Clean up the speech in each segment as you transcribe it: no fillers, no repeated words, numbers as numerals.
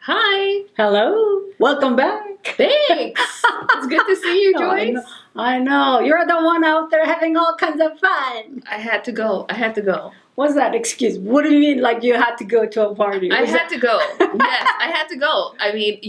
Hi. Hello. Welcome back. Thanks. It's good to see you, Joyce. I know. You're the one out there having all kinds of fun. I had to go. What's that excuse? What do you mean like you had to go to a party? I had to go. Yes, I had to go. I mean,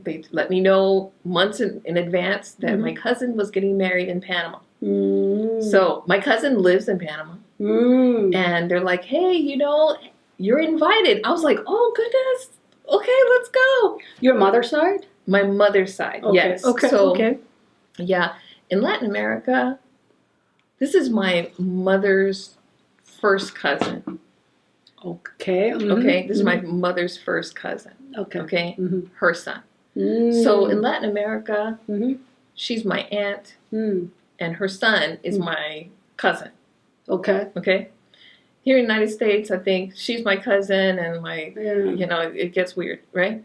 they let me know months in advance that my cousin was getting married in Panama. So my cousin lives in Panama. And they're like, hey, you're invited. I was like, oh, goodness. Okay, let's go. Your mother's side? My mother's side, okay. yes. Okay, so, okay. Yeah, in Latin America, this is my mother's first cousin. Okay. Okay, this is my mother's first cousin. Okay, her son. So in Latin America, she's my aunt, and her son is my cousin. Okay. Here in the United States, I think she's my cousin, and it gets weird, right?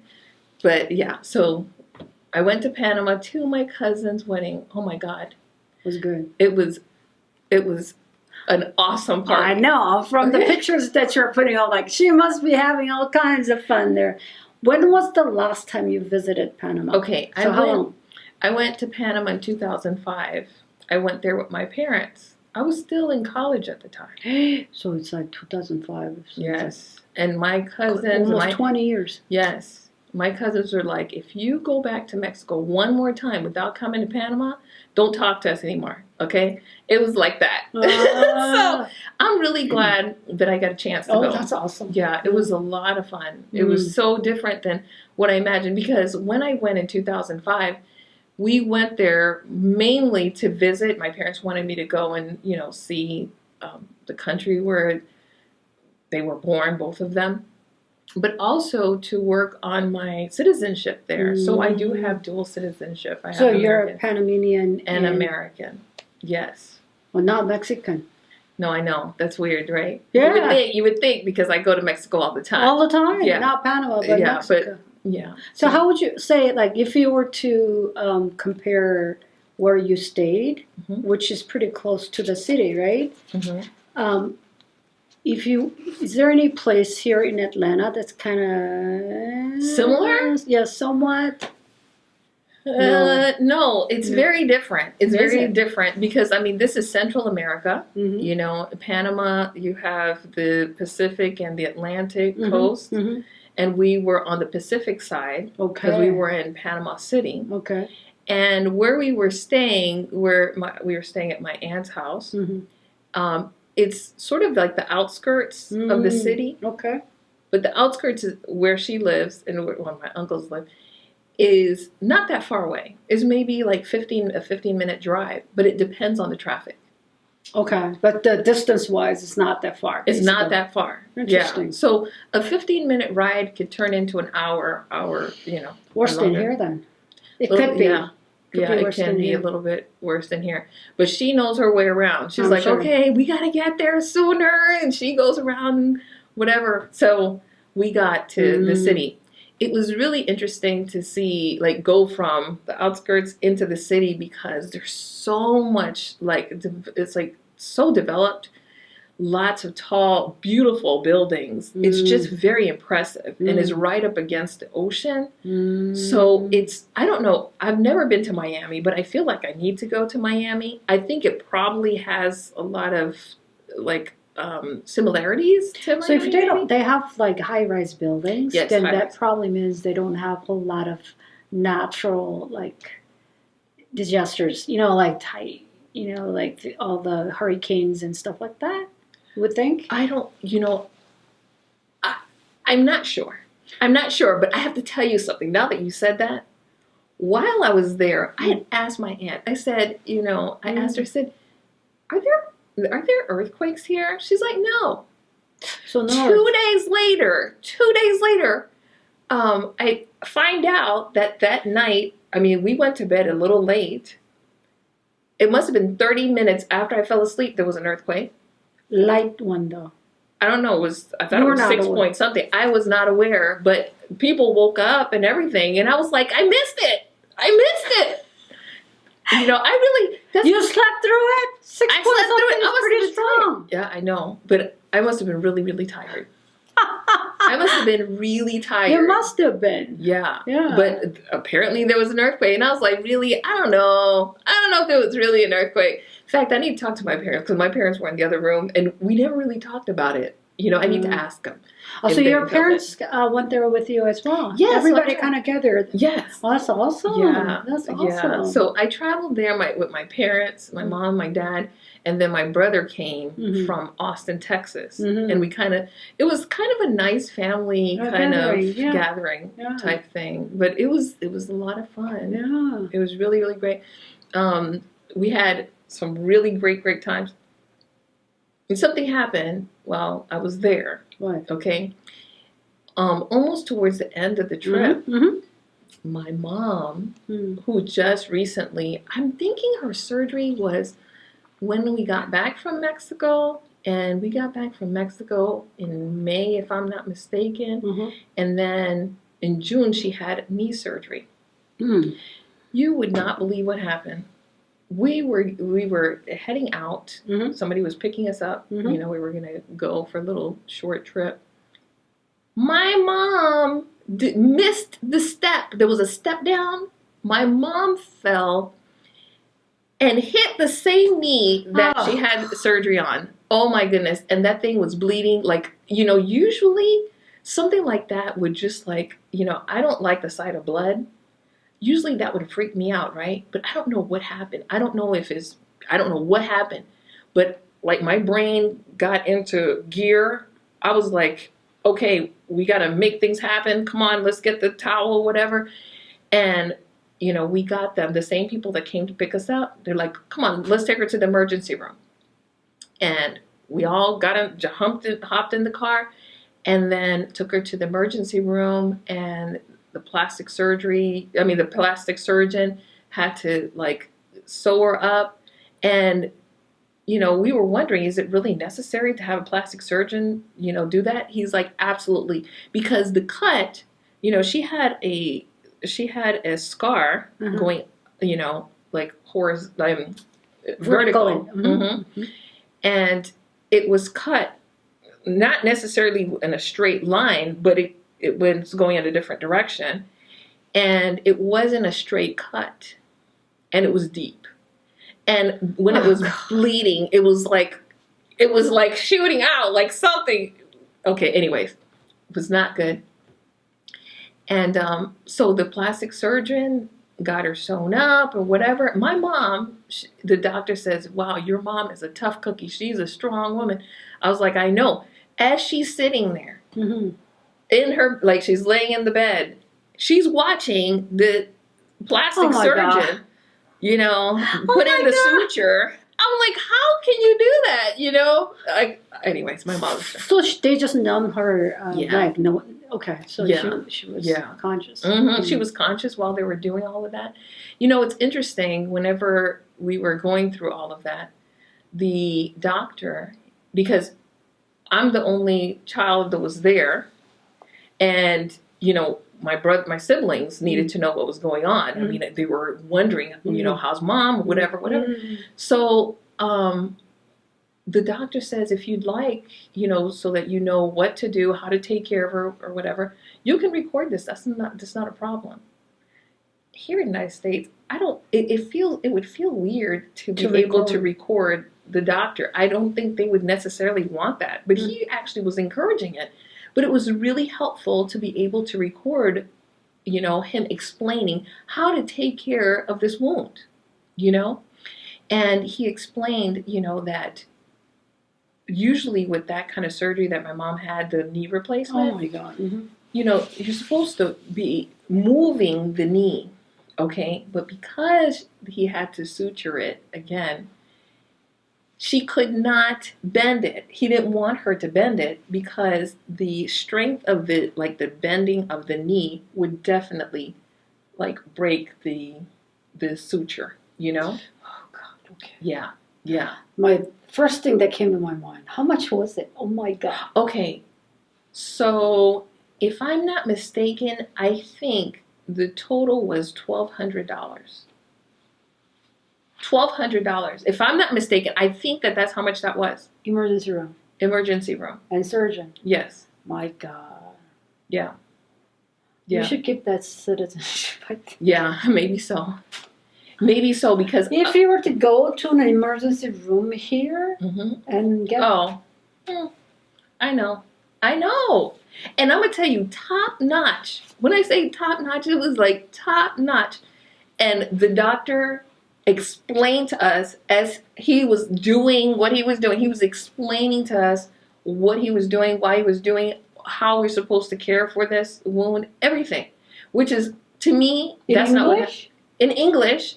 But yeah, so I went to Panama to my cousin's wedding. Oh my God, it was good. It was an awesome party. I know from the pictures that you're putting out. Like she must be having all kinds of fun there. When was the last time you visited Panama? Okay, so how long? I went to Panama in 2005. I went there with my parents. I was still in college at the time. So it's like 2005. So yes. And my cousins... Almost 20 years. Yes. My cousins were like, if you go back to Mexico one more time without coming to Panama, don't talk to us anymore. Okay? It was like that. So I'm really glad that I got a chance to go. Oh, that's awesome. Yeah, it was a lot of fun. It was so different than what I imagined. Because when I went in 2005... we went there mainly to visit. My parents wanted me to go and, see the country where they were born, both of them, but also to work on my citizenship there. So I do have dual citizenship. I have so you're a Panamanian and American. Yes. Well, not Mexican. No, I know. That's weird, right? Yeah. You would think because I go to Mexico all the time. All the time? Yeah. Not Panama, but Mexico. Yeah. So how would you say, like, if you were to compare where you stayed, which is pretty close to the city, right? Is there any place here in Atlanta that's kind of similar? Yeah, somewhat. No, it's very different. It's very different because, this is Central America. Panama, you have the Pacific and the Atlantic coast. And we were on the Pacific side because we were in Panama City. Okay. And where we were staying, we were staying at my aunt's house. It's sort of like the outskirts of the city. Okay. But the outskirts is where she lives and where my uncles live is not that far away. It's maybe like a 15-minute drive, but it depends on the traffic. Okay, but the distance-wise, it's not that far. Basically. It's not that far. Interesting. Yeah. So a 15-minute ride could turn into an hour, Worse than here, then. It could be. Yeah, it can be a little bit worse than here. But she knows her way around. She's like, okay, we got to get there sooner. And she goes around, whatever. So we got to the city. It was really interesting to see, go from the outskirts into the city because there's so much, it's so developed. Lots of tall, beautiful buildings. It's just very impressive and it's right up against the ocean. So I don't know, I've never been to Miami, but I feel like I need to go to Miami. I think it probably has a lot of, similarities to Miami. So if they have high-rise buildings, then that probably means they don't have a whole lot of natural disasters. All the hurricanes and stuff like that. You would think. I'm not sure. But I have to tell you something. Now that you said that, while I was there, I had asked my aunt. I said, I asked her. I said, Are there earthquakes here? She's like, no. So no. 2 days later, I find out that night, we went to bed a little late. It must have been 30 minutes after I fell asleep, there was an earthquake. Light one, though. I don't know. I thought it was 6 point something. I was not aware, but people woke up and everything, and I was like, I missed it. You slept through it? 6 point something is pretty strong. Yeah, I know. But I must have been really, really tired. I must have been really tired. You must have been. Yeah. Yeah. But apparently there was an earthquake. And I was like, really? I don't know. I don't know if it was really an earthquake. In fact, I need to talk to my parents because my parents were in the other room and we never really talked about it. You know, I need to ask them. Oh, so your parents went there with you as well? Yes. Everybody kind of gathered. Yes. Oh, that's awesome. Yeah. That's awesome. Yeah. So I traveled there with my parents, my mom, my dad, and then my brother came from Austin, Texas. And we it was kind of a nice family gathering type thing. But it was a lot of fun. Yeah. It was really, really great. We had some really great times. And something happened while I was there. What? Okay. Almost towards the end of the trip, my mom, who just recently, I'm thinking her surgery was when we got back from Mexico, and we got back from Mexico in May, if I'm not mistaken, and then in June she had knee surgery. You would not believe what happened. We were heading out. Somebody was picking us up. You know, we were going to go for a little short trip. My mom missed the step. There was a step down. My mom fell and hit the same knee that she had surgery on. Oh my goodness. And that thing was bleeding. Like, you know, usually something like that would just like, you know, I don't like the sight of blood. Usually that would freak me out, right? But I don't know what happened. I don't know what happened. But like my brain got into gear. I was like, okay, we got to make things happen. Come on, let's get the towel, whatever. And, you know, we got them, the same people that came to pick us up. They're like, come on, let's take her to the emergency room. And we all hopped in the car and then took her to the emergency room, and the plastic surgeon had to like sew her up. And, you know, we were wondering, is it really necessary to have a plastic surgeon, you know, do that? He's like, absolutely. Because the cut, you know, she had a scar going, you know, like vertical. And it was cut, not necessarily in a straight line, but it was going in a different direction, and it wasn't a straight cut, and it was deep. And when it was bleeding, it was like shooting out like something. Okay, anyways, it was not good. And so the plastic surgeon got her sewn up or whatever. My mom, the doctor says, wow, your mom is a tough cookie. She's a strong woman. I was like, I know. As she's sitting there, in her, like she's laying in the bed, she's watching the plastic surgeon, you know, put in the suture. I'm like, how can you do that? You know, like, anyways, my mom. So they just numb her leg. No, okay. So she was conscious. She was conscious while they were doing all of that. You know, it's interesting. Whenever we were going through all of that, the doctor, because I'm the only child that was there. And, you know, my siblings needed to know what was going on. I mean, they were wondering, you know, how's mom, whatever. So the doctor says, if you'd like, you know, so that you know what to do, how to take care of her or whatever, you can record this. That's not a problem. Here in the United States, it would feel weird to be able to record the doctor. I don't think they would necessarily want that, but he actually was encouraging it. But it was really helpful to be able to record, you know, him explaining how to take care of this wound, you know? And he explained, you know, that usually with that kind of surgery that my mom had, the knee replacement, oh my God. You know, you're supposed to be moving the knee, okay? But because he had to suture it again, she could not bend it. He didn't want her to bend it because the strength of the bending of the knee would definitely like break the suture, you know? Oh God, okay. Yeah. My first thing that came to my mind, how much was it? Oh my God. Okay. So if I'm not mistaken, I think the total was $1,200. $1,200. If I'm not mistaken, I think that's how much that was. Emergency room. Emergency room. And surgeon. Yes. My God. Yeah. You should keep that citizenship, I think. Yeah, maybe so. Maybe so, because... If you were to go to an emergency room here and get... Oh, I know. And I'm going to tell you, top notch. When I say top notch, it was like top notch. And the doctor explained to us as he was doing what he was doing. He was explaining to us what he was doing, why he was doing it, how we're supposed to care for this wound, everything. Which is, to me, that's not what... In English.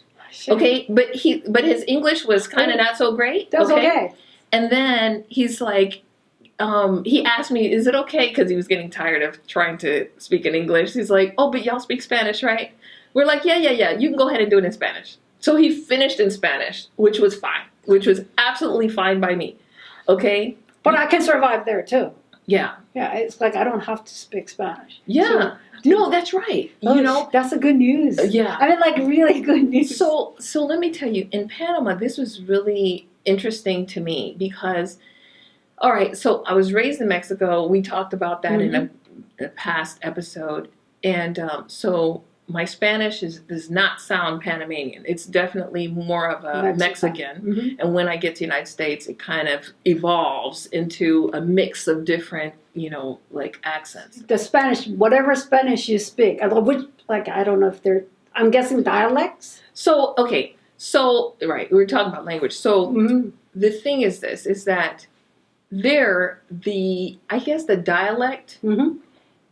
Okay, but his English was kind of not so great. That was okay. And then he's like, he asked me, is it okay? Because he was getting tired of trying to speak in English. He's like, oh, but y'all speak Spanish, right? We're like, yeah. You can go ahead and do it in Spanish. So he finished in Spanish, which was fine, which was absolutely fine by me. Okay? But I can survive there, too. Yeah. Yeah, it's like I don't have to speak Spanish. Yeah. No, that's right. That's a good news. Yeah. I mean, like, really good news. So let me tell you, in Panama, this was really interesting to me because, all right, so I was raised in Mexico. We talked about that in a past episode. And so my Spanish does not sound Panamanian. It's definitely more of a Mexican. And when I get to the United States, it kind of evolves into a mix of different, like accents. The Spanish, whatever Spanish you speak, I don't know if they're, I'm guessing dialects? So, okay. So, right, we were talking about language. So the thing is this, is that I guess the dialect,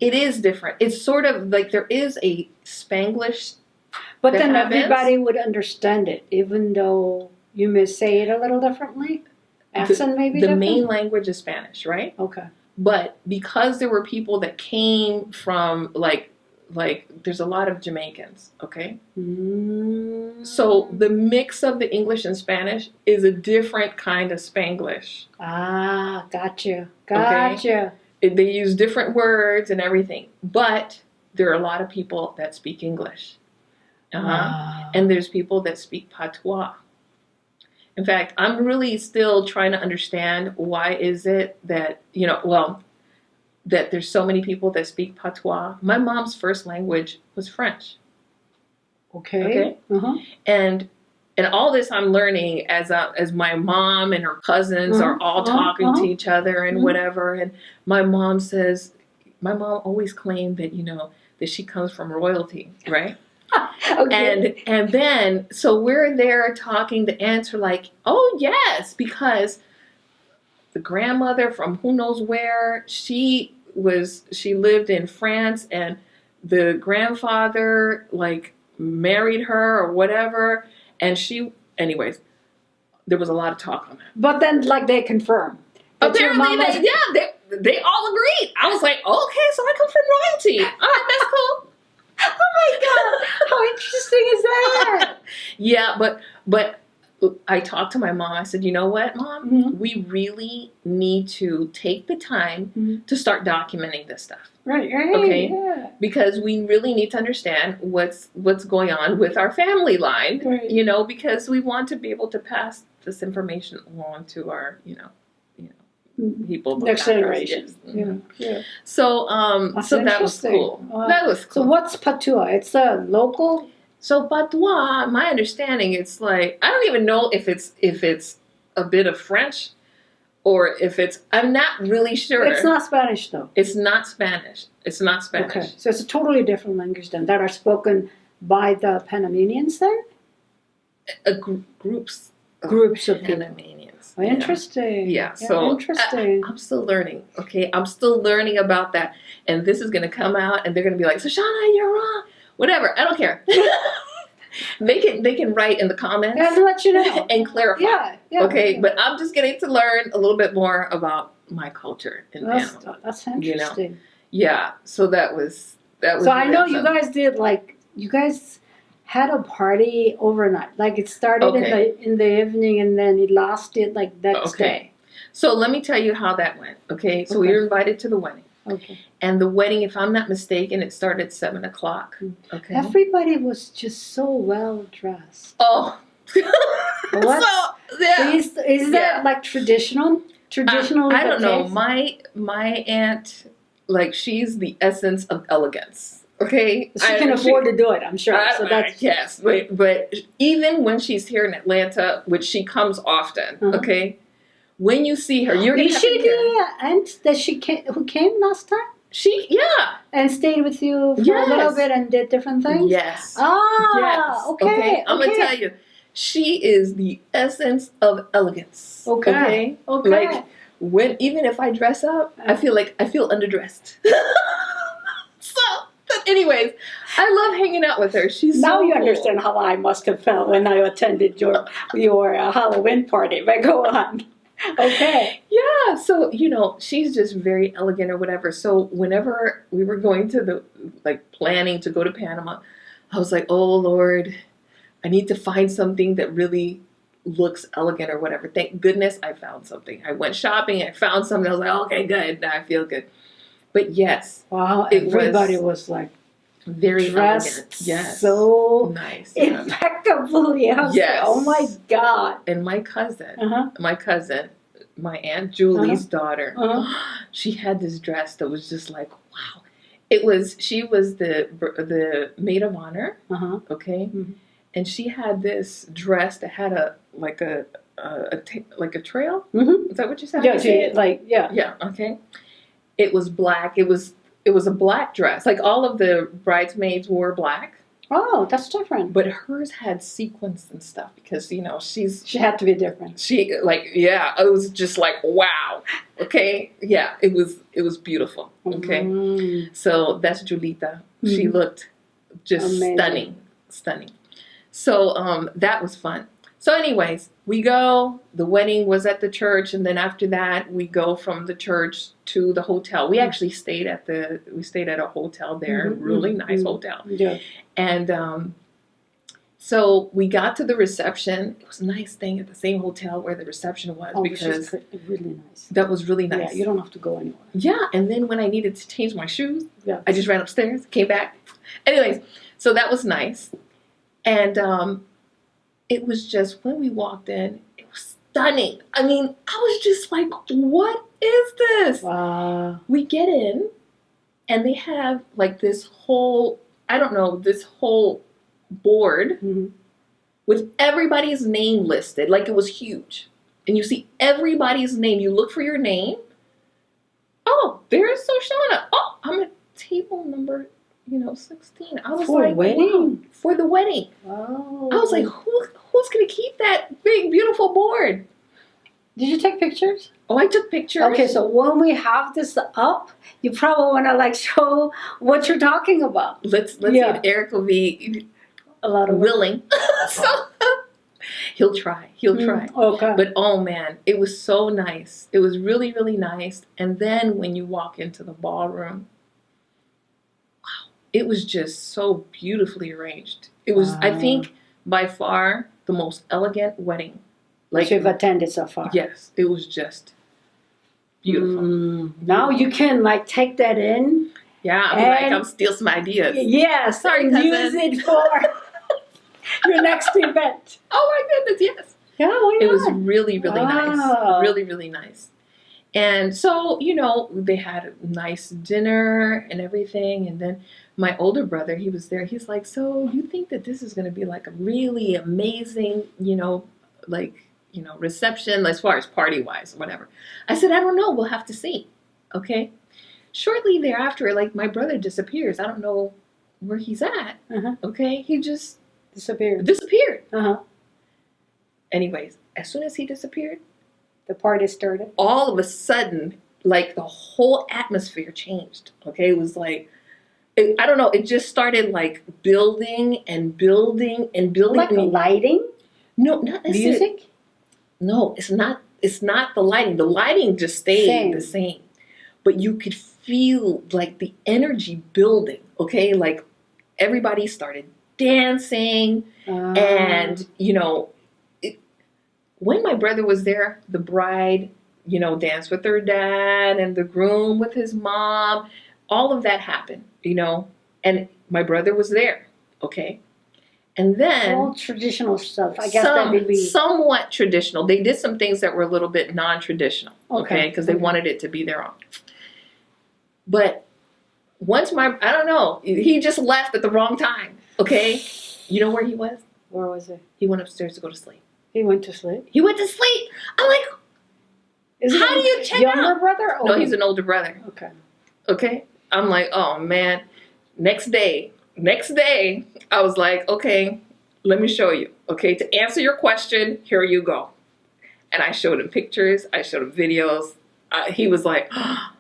it is different. It's sort of like there is a Spanglish. But then everybody would understand it, even though you may say it a little differently? Accent maybe the different? main language is Spanish, right? Okay. But because there were people that came from, like there's a lot of Jamaicans, okay? So the mix of the English and Spanish is a different kind of Spanglish. Ah, gotcha. Okay? They use different words and everything. But there are a lot of people that speak English. And there's people that speak patois. In fact, I'm really still trying to understand why is it that, that there's so many people that speak patois. My mom's first language was French. Okay? And all this I'm learning as my mom and her cousins are all talking to each other and whatever. And my mom always claimed that, that she comes from royalty, right? Okay. And then, so we're there talking, the aunts are like, oh yes, because the grandmother from who knows where, she lived in France, and the grandfather married her or whatever, and anyways, there was a lot of talk on that. But then they confirm. Apparently they all agreed. I was like, okay, so I come from royalty. All right, that's cool. Oh my God, how interesting is that? Yeah, but I talked to my mom. I said, you know what, Mom? We really need to take the time to start documenting this stuff. Right. Okay? Yeah. Because we really need to understand what's going on with our family line, because we want to be able to pass this information along to our, people. Next generation. Yeah. So, that was cool. That was cool. So what's patois? It's a local? So patois, my understanding, it's I don't even know if it's a bit of French or if I'm not really sure. It's not Spanish though. It's not Spanish. Okay, so it's a totally different language then that are spoken by the Panamanians then? Groups of Panamanians. Oh, interesting. Yeah, so interesting. I'm still learning, okay? I'm still learning about that. And this is going to come out and they're going to be like, Soshana, you're wrong. Whatever, I don't care. They can write in the comments. Yeah, to let you know. And clarify. Yeah. Okay, but I'm just getting to learn a little bit more about my culture in Panama. That's interesting. Yeah, so that was So I know you guys did, you guys had a party overnight. It started in the evening and then it lasted next day. So let me tell you how that went. Okay, so we were invited to the wedding. Okay. And the wedding, if I'm not mistaken, it started at 7 o'clock. Okay. Everybody was just so well dressed. Oh. Is that traditional? Traditional? I don't know. My aunt like she's the essence of elegance. Okay, She can afford to do it, I'm sure. So that's yes, but even when she's here in Atlanta, which she comes often, okay, when you see her, you're gonna. Is she the aunt that who came last time? And stayed with you for a little bit and did different things? Yes. Ah, okay. I'm going to tell you, she is the essence of elegance. Okay. Like, even if I dress up, I feel underdressed. So, but anyways, I love hanging out with her. She's now so you cool. Understand how I must have felt when I attended your Halloween party. But go on. Okay. Yeah, so, she's just very elegant or whatever. So whenever we were going to planning to go to Panama, I was like, oh, Lord, I need to find something that really looks elegant or whatever. Thank goodness I found something. I went shopping, I found something. I was like, okay, good. Now I feel good. But yes. Wow, everybody was like, very dressed elegant. Yes. So nice. Impeccably. Yes. Oh my God. And my cousin, my Aunt Julie's daughter, she had this dress that was just like, wow. She was the maid of honor, okay? Mm-hmm. And she had this dress that had a trail. Mm-hmm. Is that what you said? Yeah, Yeah, okay. It was black. It was a black dress. Like all of the bridesmaids wore black. Oh, that's different. But hers had sequins and stuff because she had to be different. It was just like wow. Okay, yeah, it was beautiful. Okay, so that's Julita. She looked just amazing. Stunning. So that was fun. So anyways, we go. The wedding was at the church, and then after that, we go from the church to the hotel. We actually stayed at a hotel there, really nice hotel. Yeah. And so we got to the reception. It was a nice thing at the same hotel where the reception was because really nice. That was really nice. Yeah, you don't have to go anywhere. Yeah, and then when I needed to change my shoes, I just ran upstairs, came back. Anyways, so that was nice, and it was just, when we walked in, it was stunning. I mean, I was just like, what is this? Wow. We get in, and they have like this whole board with everybody's name listed. Like it was huge. And you see everybody's name. You look for your name. Oh, there's Soshana. Oh, I'm at table number 16. I was like, wedding? Wow, for the wedding. Oh. I was like, who's going to keep that big, beautiful board? Did you take pictures? Oh, I took pictures. Okay, so when we have this up, you probably want to show what you're talking about. Let's see if Eric will be a lot of willing. So he'll try. Okay. But oh man, it was so nice. It was really, really nice. And then when you walk into the ballroom, it was just so beautifully arranged. It was, I think, by far the most elegant wedding. You've attended so far. Yes, it was just beautiful. Now you can take that in. Yeah, I'm steal some ideas. Yes, sorry, cousin. Use it for your next event. Oh my goodness, yes. Yeah, why not? It was really, really nice. Really, really nice. And so, they had a nice dinner and everything. And then my older brother, he was there. He's like, so you think that this is going to be a really amazing, reception as far as party-wise or whatever. I said, I don't know. We'll have to see. Okay. Shortly thereafter, my brother disappears. I don't know where he's at. Okay. He just disappeared. Anyways, as soon as he disappeared, the party started. All of a sudden, the whole atmosphere changed. Okay. It was I don't know. It just started building and building and building. Like lighting? No, not necessarily. Music? No, it's not. It's not the lighting. The lighting just stayed the same. But you could feel the energy building. Okay. Everybody started dancing and, when my brother was there, the bride, danced with her dad and the groom with his mom. All of that happened, and my brother was there. Okay. And then all traditional stuff. I guess that would be somewhat traditional. They did some things that were a little bit non-traditional. Okay. Because they wanted it to be their own. But once I don't know, he just left at the wrong time. Okay, you know where he was? Where was he? He went upstairs to go to sleep. He went to sleep? He went to sleep. I'm like, how do you check out? Younger brother? No, he's an older brother. Okay. Okay. I'm like, oh man. Next day, I was like, okay, let me show you. Okay, to answer your question, here you go. And I showed him pictures. I showed him videos. He was like, oh.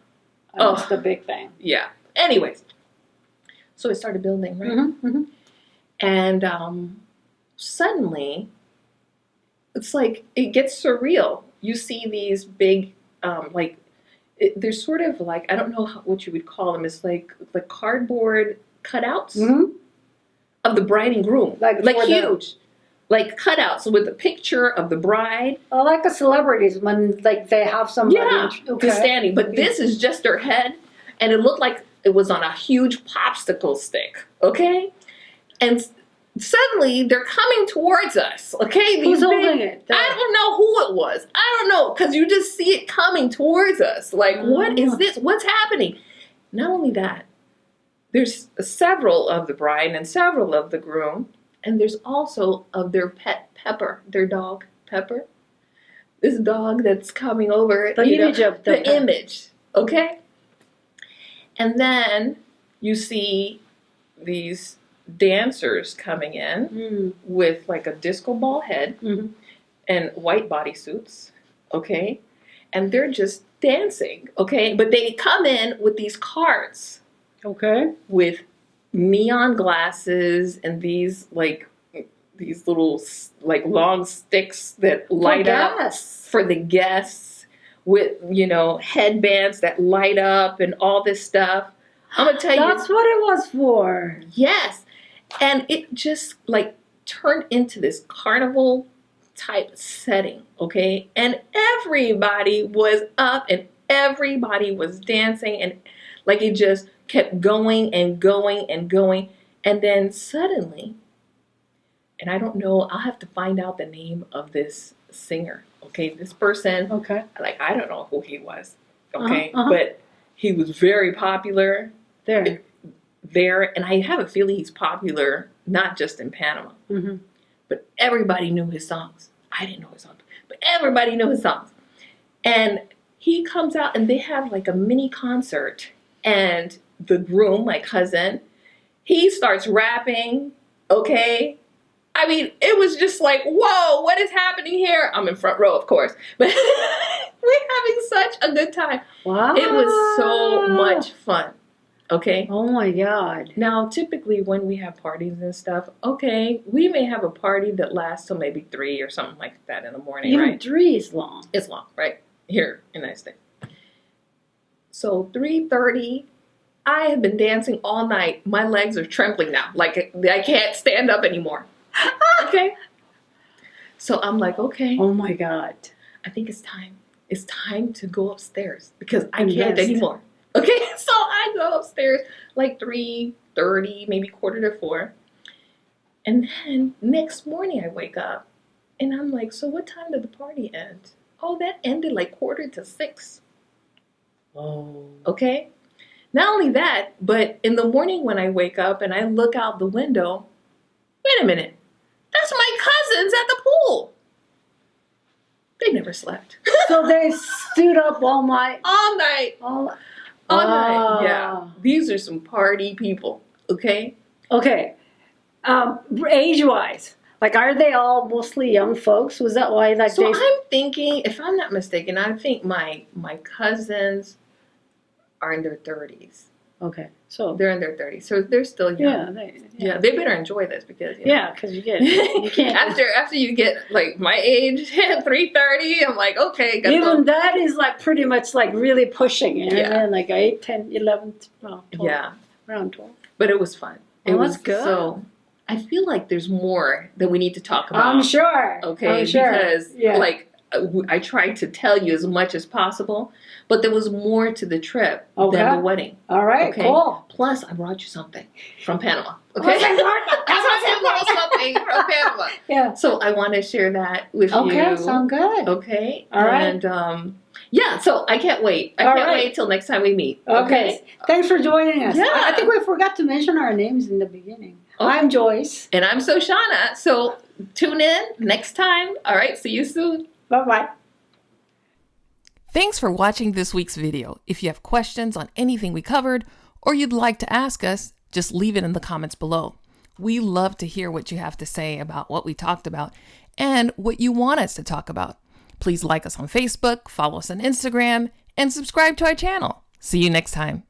That's the big thing. Yeah. Anyways, so it started building, right? Mm-hmm, mm-hmm. And suddenly, it's like, it gets surreal. You see these big, they're sort of like, I don't know what you would call them. It's like cardboard cutouts of the bride and groom. Like huge. Like cutouts with a picture of the bride. Oh, like the celebrities when like they have somebody. Yeah, who's standing. But this is just their head. And it looked like it was on a huge popsicle stick. Okay? And suddenly they're coming towards us. Okay? Who's holding it? I don't know who it was. I don't know. Because you just see it coming towards us. Like, what is this? What's happening? Not only that, there's several of the bride and several of the groom. And there's also of their pet Pepper, their dog Pepper. This dog that's coming over. The image of the image. Okay? And then you see these dancers coming in with like a disco ball head and white bodysuits. Okay? And they're just dancing. Okay? But they come in with these carts. Okay. With neon glasses and these little like long sticks that light up for the guests with headbands that light up and all this stuff. I'm gonna tell you, that's what it was for. Yes, and it just like turned into this carnival type setting. Okay, and everybody was up and everybody was dancing and like it just kept going and going and going. And then suddenly, and I don't know, I'll have to find out the name of this singer. Okay, this person. Okay. Like, I don't know who he was. Okay, but he was very popular there. And I have a feeling he's popular not just in Panama, but everybody knew his songs. I didn't know his songs, but everybody knew his songs. And he comes out and they have like a mini concert. And the groom, my cousin, he starts rapping, okay? I mean, it was just like, whoa, what is happening here? I'm in front row, of course. But we're having such a good time. Wow. It was so much fun, okay? Oh, my God. Now, typically when we have parties and stuff, okay, we may have a party that lasts till maybe 3 or something like that in the morning, right? Even 3 is long. It's long, right? Here in the United States. So 3:30, I have been dancing all night. My legs are trembling now. Like I can't stand up anymore. Okay? So I'm like, okay. Oh my God. I think it's time. It's time to go upstairs because I can't anymore. Okay? So I go upstairs like 3:30, maybe 3:45. And then next morning I wake up and I'm like, so what time did the party end? Oh, that ended like 5:45. Oh. Okay? Not only that, but in the morning when I wake up and I look out the window, wait a minute, that's my cousins at the pool. They never slept. So they stood up all night? All night. All night, yeah. These are some party people, okay? Okay. Age-wise, like, are they all mostly young folks? Was that why? Like, so I'm thinking, if I'm not mistaken, I think my cousins are in their 30s. Okay, so they're in their 30s, so they're still young. Yeah, they better enjoy this because because you can't after you get like my age at 3:30, I'm like, okay. Even that is like pretty much like really pushing, and then like 8, 10, 11, 12, around 12. But it was fun. It was good. So I feel like there's more that we need to talk about. I'm sure. Okay, because like I tried to tell you as much as possible, but there was more to the trip than the wedding. All right, cool. Plus, I brought you something from Panama. Okay, something from Panama. Yeah. So I want to share that with you. Okay, sound good. Okay. All right. And Yeah, so I can't wait. I can't wait till next time we meet. Okay. Thanks for joining us. Yeah. I think we forgot to mention our names in the beginning. I'm Joyce. And I'm Soshana. So tune in next time. All right, see you soon. Bye-bye. Thanks for watching this week's video. If you have questions on anything we covered or you'd like to ask us, just leave it in the comments below. We love to hear what you have to say about what we talked about and what you want us to talk about. Please like us on Facebook, follow us on Instagram, and subscribe to our channel. See you next time.